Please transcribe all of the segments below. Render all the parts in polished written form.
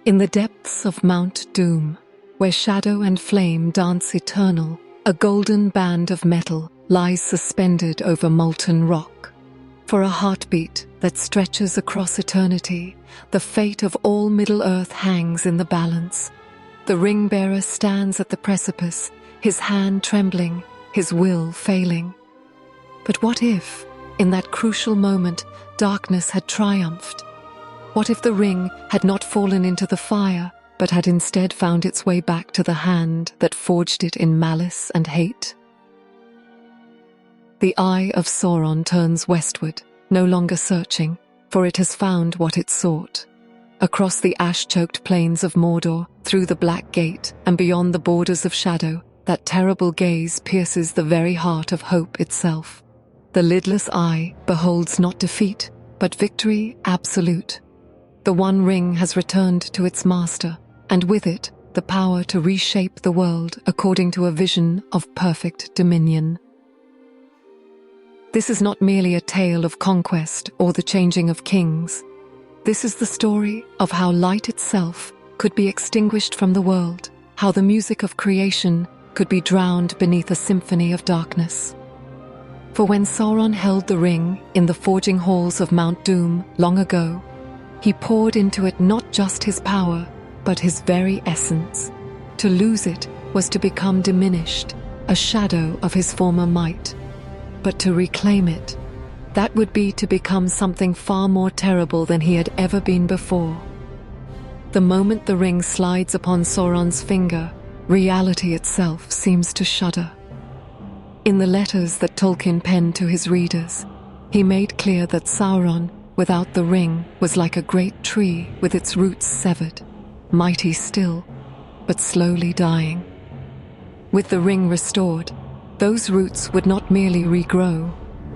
In the depths of Mount Doom, where shadow and flame dance eternal, a golden band of metal lies suspended over molten rock. For a heartbeat that stretches across eternity, the fate of all Middle-earth hangs in the balance. The ring-bearer stands at the precipice, his hand trembling, his will failing. But what if, in that crucial moment, darkness had triumphed? What if the ring had not fallen into the fire, but had instead found its way back to the hand that forged it in malice and hate? The eye of Sauron turns westward, no longer searching, for it has found what it sought. Across the ash-choked plains of Mordor, through the Black Gate, and beyond the borders of shadow, that terrible gaze pierces the very heart of hope itself. The lidless eye beholds not defeat, but victory absolute. The One Ring has returned to its master, and with it, the power to reshape the world according to a vision of perfect dominion. This is not merely a tale of conquest or the changing of kings. This is the story of how light itself could be extinguished from the world, how the music of creation could be drowned beneath a symphony of darkness. For when Sauron held the ring in the forging halls of Mount Doom long ago, he poured into it not just his power, but his very essence. To lose it was to become diminished, a shadow of his former might. But to reclaim it, that would be to become something far more terrible than he had ever been before. The moment the ring slides upon Sauron's finger, reality itself seems to shudder. In the letters that Tolkien penned to his readers, he made clear that Sauron, without the ring, was like a great tree with its roots severed, mighty still, but slowly dying. With the ring restored, those roots would not merely regrow,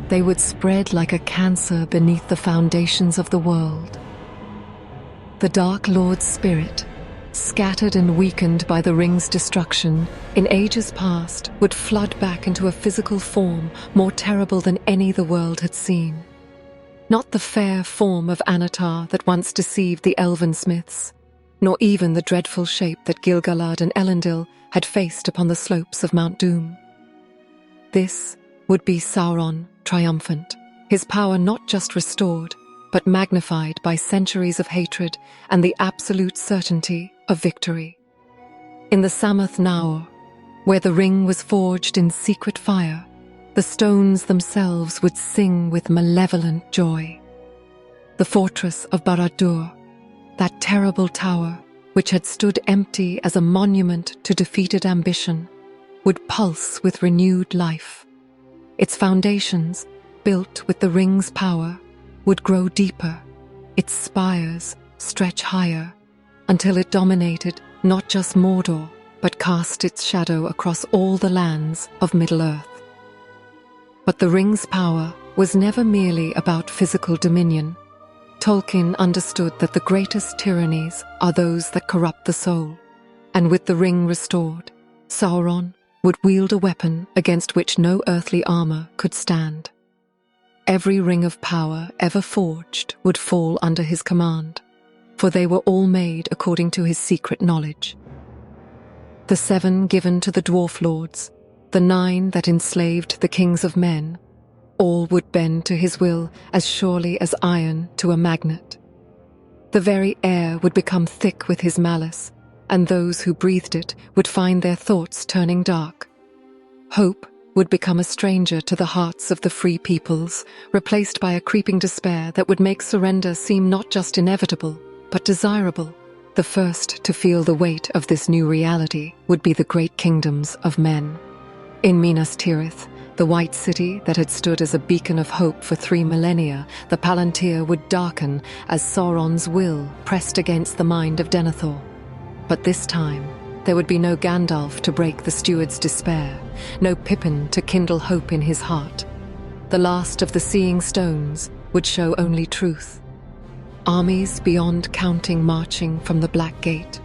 they would spread like a cancer beneath the foundations of the world. The Dark Lord's spirit, scattered and weakened by the ring's destruction, in ages past would flood back into a physical form more terrible than any the world had seen. Not the fair form of Anatar that once deceived the elven smiths, nor even the dreadful shape that Gil-galad and Elendil had faced upon the slopes of Mount Doom. This would be Sauron triumphant, his power not just restored, but magnified by centuries of hatred and the absolute certainty of victory. In the Sammath Naur, where the ring was forged in secret fire, the stones themselves would sing with malevolent joy. The fortress of Barad-dûr, that terrible tower which had stood empty as a monument to defeated ambition, would pulse with renewed life. Its foundations, built with the ring's power, would grow deeper, its spires stretch higher, until it dominated not just Mordor, but cast its shadow across all the lands of Middle-earth. But the ring's power was never merely about physical dominion. Tolkien understood that the greatest tyrannies are those that corrupt the soul, and with the ring restored, Sauron would wield a weapon against which no earthly armor could stand. Every ring of power ever forged would fall under his command, for they were all made according to his secret knowledge. The 7 given to the dwarf lords, the 9 that enslaved the kings of men, all would bend to his will as surely as iron to a magnet. The very air would become thick with his malice, and those who breathed it would find their thoughts turning dark. Hope would become a stranger to the hearts of the free peoples, replaced by a creeping despair that would make surrender seem not just inevitable, but desirable. The first to feel the weight of this new reality would be the great kingdoms of men. In Minas Tirith, the White City that had stood as a beacon of hope for 3 millennia, the Palantir would darken as Sauron's will pressed against the mind of Denethor. But this time, there would be no Gandalf to break the steward's despair, no Pippin to kindle hope in his heart. The last of the Seeing Stones would show only truth. Armies beyond counting marching from the Black Gate,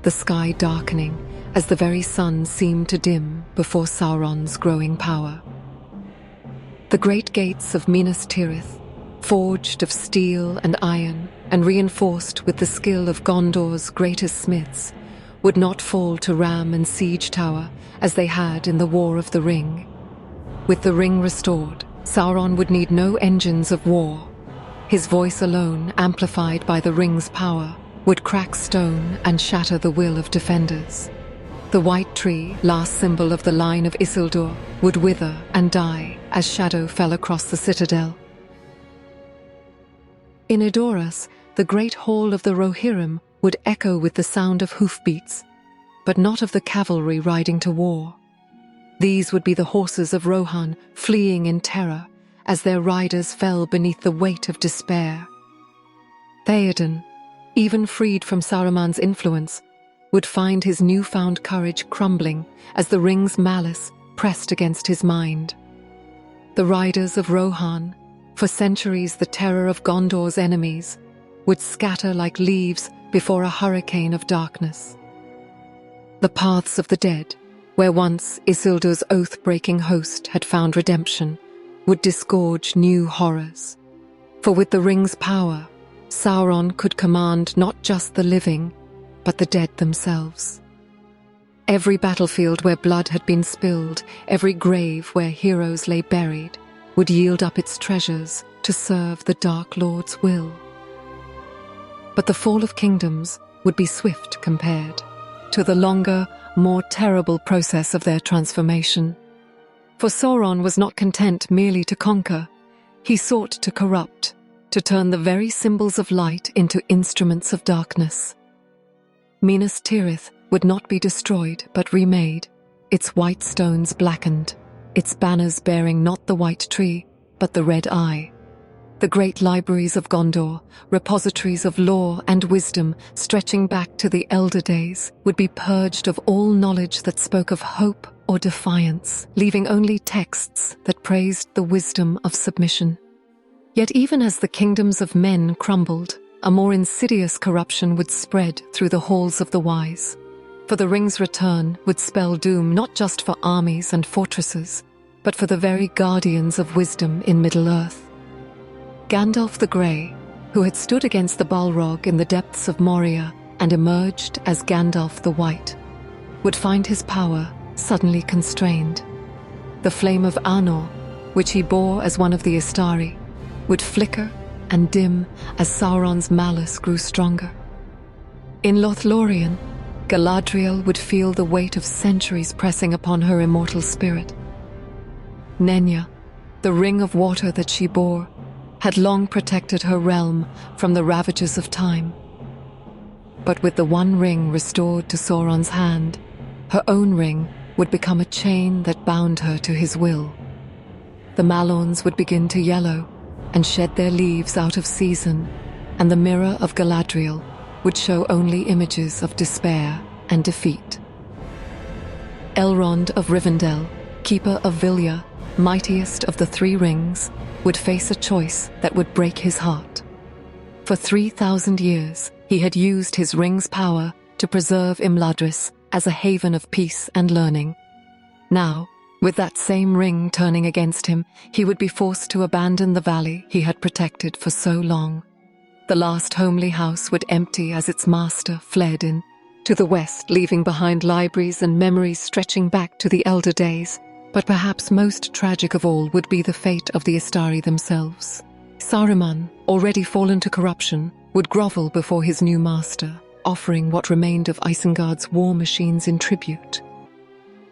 the sky darkening as the very sun seemed to dim before Sauron's growing power. The great gates of Minas Tirith forged of steel and iron and reinforced with the skill of Gondor's greatest smiths, would not fall to ram and siege tower as they had in the War of the Ring. With the ring restored, Sauron would need no engines of war. His voice alone, amplified by the ring's power, would crack stone and shatter the will of defenders. The white tree, last symbol of the line of Isildur, would wither and die as shadow fell across the citadel. In Edoras, the great hall of the Rohirrim would echo with the sound of hoofbeats, but not of the cavalry riding to war. These would be the horses of Rohan fleeing in terror as their riders fell beneath the weight of despair. Theoden, even freed from Saruman's influence, would find his newfound courage crumbling as the ring's malice pressed against his mind. The riders of Rohan, for centuries the terror of Gondor's enemies, would scatter like leaves before a hurricane of darkness. The paths of the dead, where once Isildur's oath-breaking host had found redemption, would disgorge new horrors. For with the ring's power, Sauron could command not just the living, but the dead themselves. Every battlefield where blood had been spilled, every grave where heroes lay buried, would yield up its treasures to serve the Dark Lord's will. But the fall of kingdoms would be swift compared to the longer, more terrible process of their transformation. For Sauron was not content merely to conquer. He sought to corrupt, to turn the very symbols of light into instruments of darkness. Minas Tirith would not be destroyed but remade, its white stones blackened, its banners bearing not the white tree but the red eye. The great libraries of Gondor, repositories of lore and wisdom stretching back to the elder days, would be purged of all knowledge that spoke of hope or defiance, leaving only texts that praised the wisdom of submission. Yet even as the kingdoms of men crumbled, a more insidious corruption would spread through the halls of the wise. For the ring's return would spell doom not just for armies and fortresses, but for the very guardians of wisdom in Middle-earth. Gandalf the Grey, who had stood against the Balrog in the depths of Moria and emerged as Gandalf the White, would find his power suddenly constrained. The flame of Anor, which he bore as one of the Istari, would flicker and dim as Sauron's malice grew stronger. In Lothlorien, Galadriel would feel the weight of centuries pressing upon her immortal spirit. Nenya, the ring of water that she bore, had long protected her realm from the ravages of time. But with the one ring restored to Sauron's hand, her own ring would become a chain that bound her to his will. The Malorns would begin to yellow and shed their leaves out of season, and the mirror of Galadriel would show only images of despair and defeat. Elrond of Rivendell, keeper of Vilya, mightiest of the three rings, would face a choice that would break his heart. For 3,000 years, he had used his ring's power to preserve Imladris as a haven of peace and learning. Now, with that same ring turning against him, he would be forced to abandon the valley he had protected for so long. The last homely house would empty as its master fled in to the west, leaving behind libraries and memories stretching back to the elder days. But perhaps most tragic of all would be the fate of the Istari themselves. Saruman, already fallen to corruption, would grovel before his new master, offering what remained of Isengard's war machines in tribute.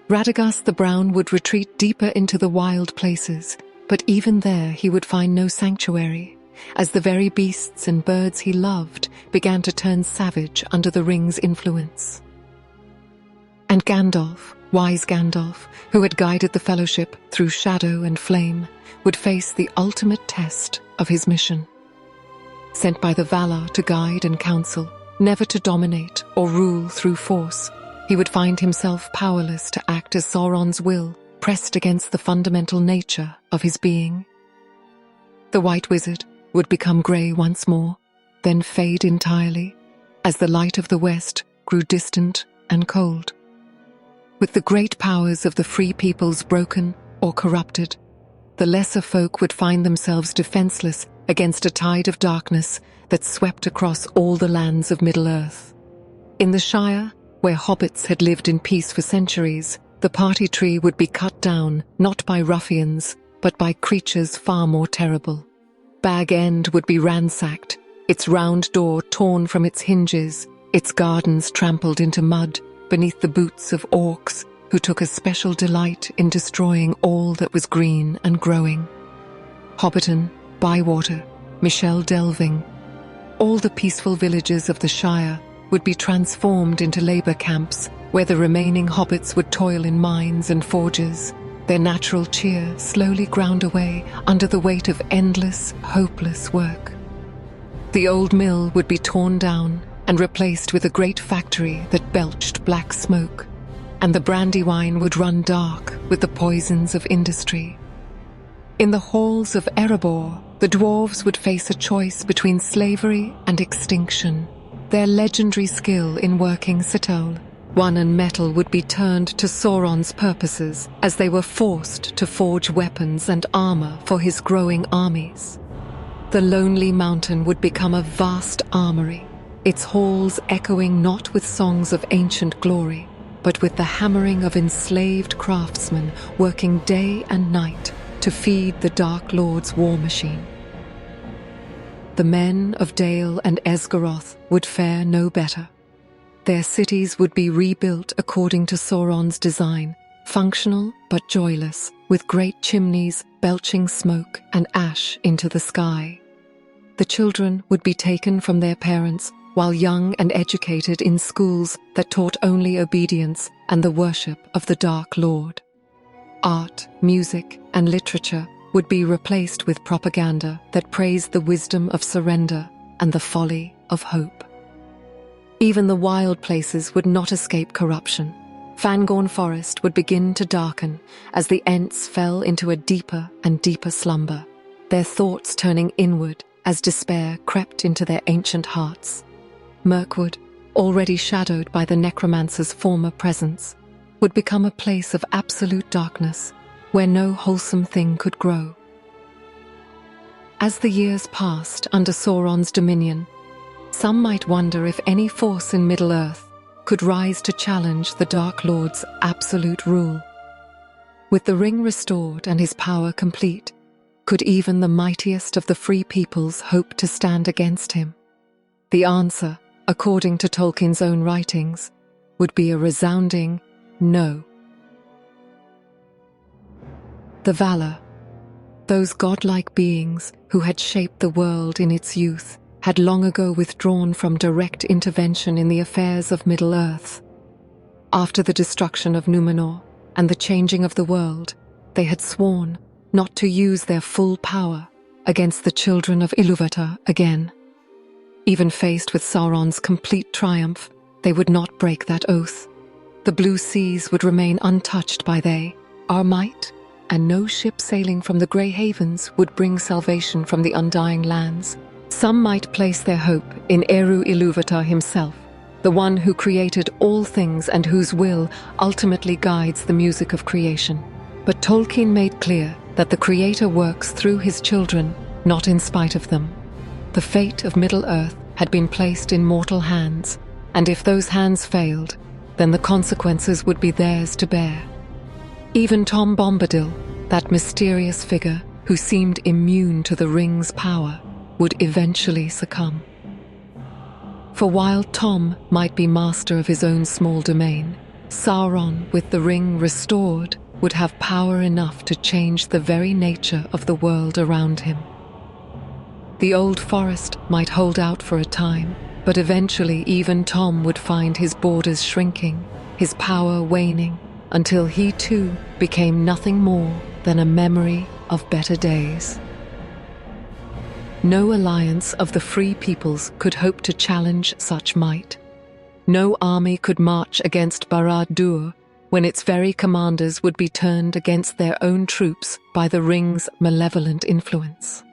Radagast the Brown would retreat deeper into the wild places, but even there he would find no sanctuary, as the very beasts and birds he loved began to turn savage under the ring's influence. And Gandalf, wise Gandalf, who had guided the Fellowship through shadow and flame, would face the ultimate test of his mission. Sent by the Valar to guide and counsel, never to dominate or rule through force, he would find himself powerless to act as Sauron's will, pressed against the fundamental nature of his being. The White Wizard would become grey once more, then fade entirely, as the light of the West grew distant and cold. With the great powers of the free peoples broken or corrupted, the lesser folk would find themselves defenseless against a tide of darkness that swept across all the lands of Middle-earth. In the Shire, where hobbits had lived in peace for centuries, the party tree would be cut down not by ruffians, but by creatures far more terrible. Bag End would be ransacked, its round door torn from its hinges, its gardens trampled into mud beneath the boots of orcs who took a special delight in destroying all that was green and growing. Hobbiton, Bywater, Michel Delving, all the peaceful villages of the Shire would be transformed into labour camps where the remaining hobbits would toil in mines and forges, their natural cheer slowly ground away under the weight of endless, hopeless work. The old mill would be torn down and replaced with a great factory that belched black smoke, and the Brandywine would run dark with the poisons of industry. In the halls of Erebor, the dwarves would face a choice between slavery and extinction. Their legendary skill in working citole, one and metal, would be turned to Sauron's purposes as they were forced to forge weapons and armor for his growing armies. The lonely mountain would become a vast armory, its halls echoing not with songs of ancient glory, but with the hammering of enslaved craftsmen working day and night to feed the Dark Lord's war machine. The men of Dale and Esgaroth would fare no better. Their cities would be rebuilt according to Sauron's design, functional but joyless, with great chimneys belching smoke and ash into the sky. The children would be taken from their parents while young and educated in schools that taught only obedience and the worship of the Dark Lord. Art, music, and literature would be replaced with propaganda that praised the wisdom of surrender and the folly of hope. Even the wild places would not escape corruption. Fangorn Forest would begin to darken as the Ents fell into a deeper and deeper slumber, their thoughts turning inward as despair crept into their ancient hearts. Mirkwood, already shadowed by the necromancer's former presence, would become a place of absolute darkness, where no wholesome thing could grow. As the years passed under Sauron's dominion, some might wonder if any force in Middle-earth could rise to challenge the Dark Lord's absolute rule. With the ring restored and his power complete, could even the mightiest of the free peoples hope to stand against him? The answer, according to Tolkien's own writings, would be a resounding no. The Valar, those godlike beings who had shaped the world in its youth, had long ago withdrawn from direct intervention in the affairs of Middle-earth. After the destruction of Númenor and the changing of the world, they had sworn not to use their full power against the children of Ilúvatar again. Even faced with Sauron's complete triumph, they would not break that oath. The blue seas would remain untouched by our might, and no ship sailing from the Grey Havens would bring salvation from the undying lands. Some might place their hope in Eru Ilúvatar himself, the one who created all things and whose will ultimately guides the music of creation. But Tolkien made clear that the Creator works through his children, not in spite of them. The fate of Middle-earth had been placed in mortal hands, and if those hands failed, then the consequences would be theirs to bear. Even Tom Bombadil, that mysterious figure who seemed immune to the ring's power, would eventually succumb. For while Tom might be master of his own small domain, Sauron, with the ring restored, would have power enough to change the very nature of the world around him. The old forest might hold out for a time, but eventually even Tom would find his borders shrinking, his power waning, until he too became nothing more than a memory of better days. No alliance of the free peoples could hope to challenge such might. No army could march against Barad-dûr when its very commanders would be turned against their own troops by the ring's malevolent influence.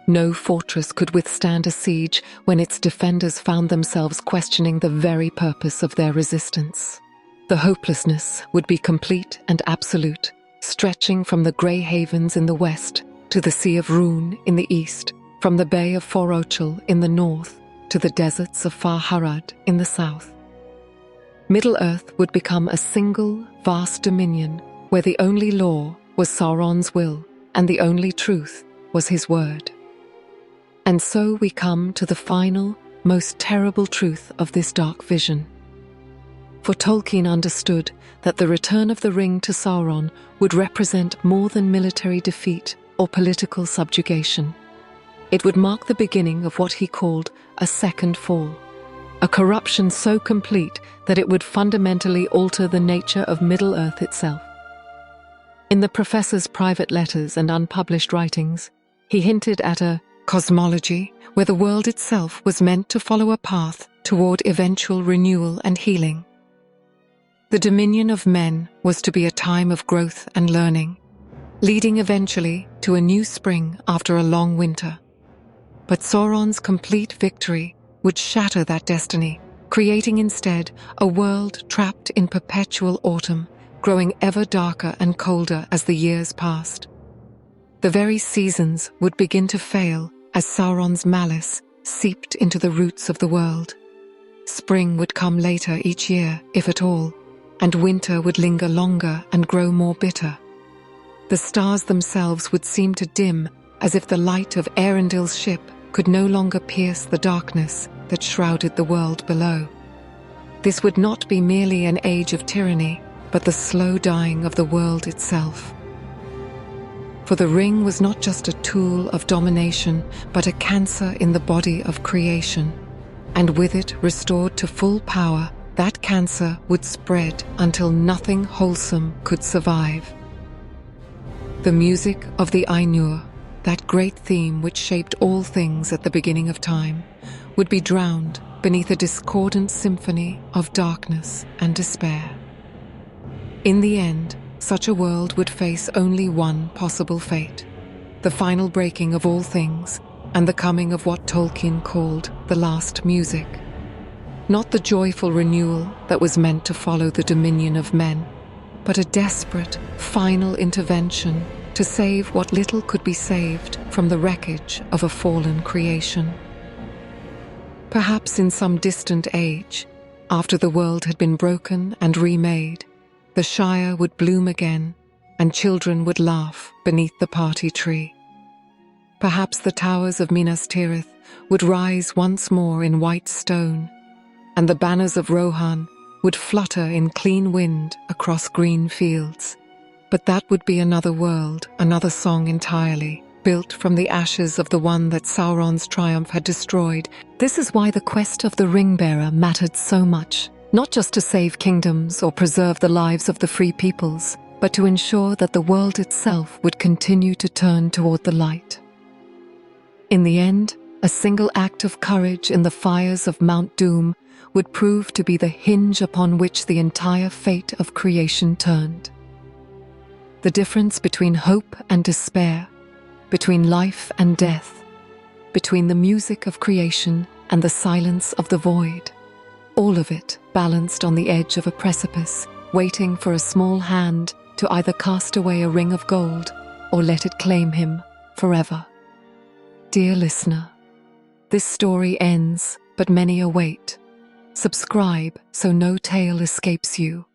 No fortress could withstand a siege when its defenders found themselves questioning the very purpose of their resistance. The hopelessness would be complete and absolute, stretching from the Grey Havens in the west to the Sea of Rhûn in the east, from the Bay of Forochel in the north to the deserts of Far Harad in the south. Middle-earth would become a single, vast dominion where the only law was Sauron's will and the only truth was his word. And so we come to the final, most terrible truth of this dark vision. For Tolkien understood that the return of the ring to Sauron would represent more than military defeat or political subjugation. It would mark the beginning of what he called a second fall, a corruption so complete that it would fundamentally alter the nature of Middle-earth itself. In the professor's private letters and unpublished writings, he hinted at a cosmology where the world itself was meant to follow a path toward eventual renewal and healing. The dominion of men was to be a time of growth and learning, leading eventually to a new spring after a long winter. But Sauron's complete victory would shatter that destiny, creating instead a world trapped in perpetual autumn, growing ever darker and colder as the years passed. The very seasons would begin to fail as Sauron's malice seeped into the roots of the world. Spring would come later each year, if at all, and winter would linger longer and grow more bitter. The stars themselves would seem to dim as if the light of Arundel's ship could no longer pierce the darkness that shrouded the world below. This would not be merely an age of tyranny, but the slow dying of the world itself. For the ring was not just a tool of domination, but a cancer in the body of creation, and with it restored to full power, that cancer would spread until nothing wholesome could survive. The music of the Ainur, that great theme which shaped all things at the beginning of time, would be drowned beneath a discordant symphony of darkness and despair. In the end, such a world would face only one possible fate: the final breaking of all things and the coming of what Tolkien called the last music. Not the joyful renewal that was meant to follow the dominion of men, but a desperate, final intervention to save what little could be saved from the wreckage of a fallen creation. Perhaps in some distant age, after the world had been broken and remade, the Shire would bloom again, and children would laugh beneath the party tree. Perhaps the towers of Minas Tirith would rise once more in white stone, and the banners of Rohan would flutter in clean wind across green fields. But that would be another world, another song entirely, built from the ashes of the one that Sauron's triumph had destroyed. This is why the quest of the ring-bearer mattered so much. Not just to save kingdoms or preserve the lives of the free peoples, but to ensure that the world itself would continue to turn toward the light. In the end, a single act of courage in the fires of Mount Doom would prove to be the hinge upon which the entire fate of creation turned. The difference between hope and despair, between life and death, between the music of creation and the silence of the void. All of it balanced on the edge of a precipice, waiting for a small hand to either cast away a ring of gold or let it claim him forever. Dear listener, this story ends, but many await. Subscribe so no tale escapes you.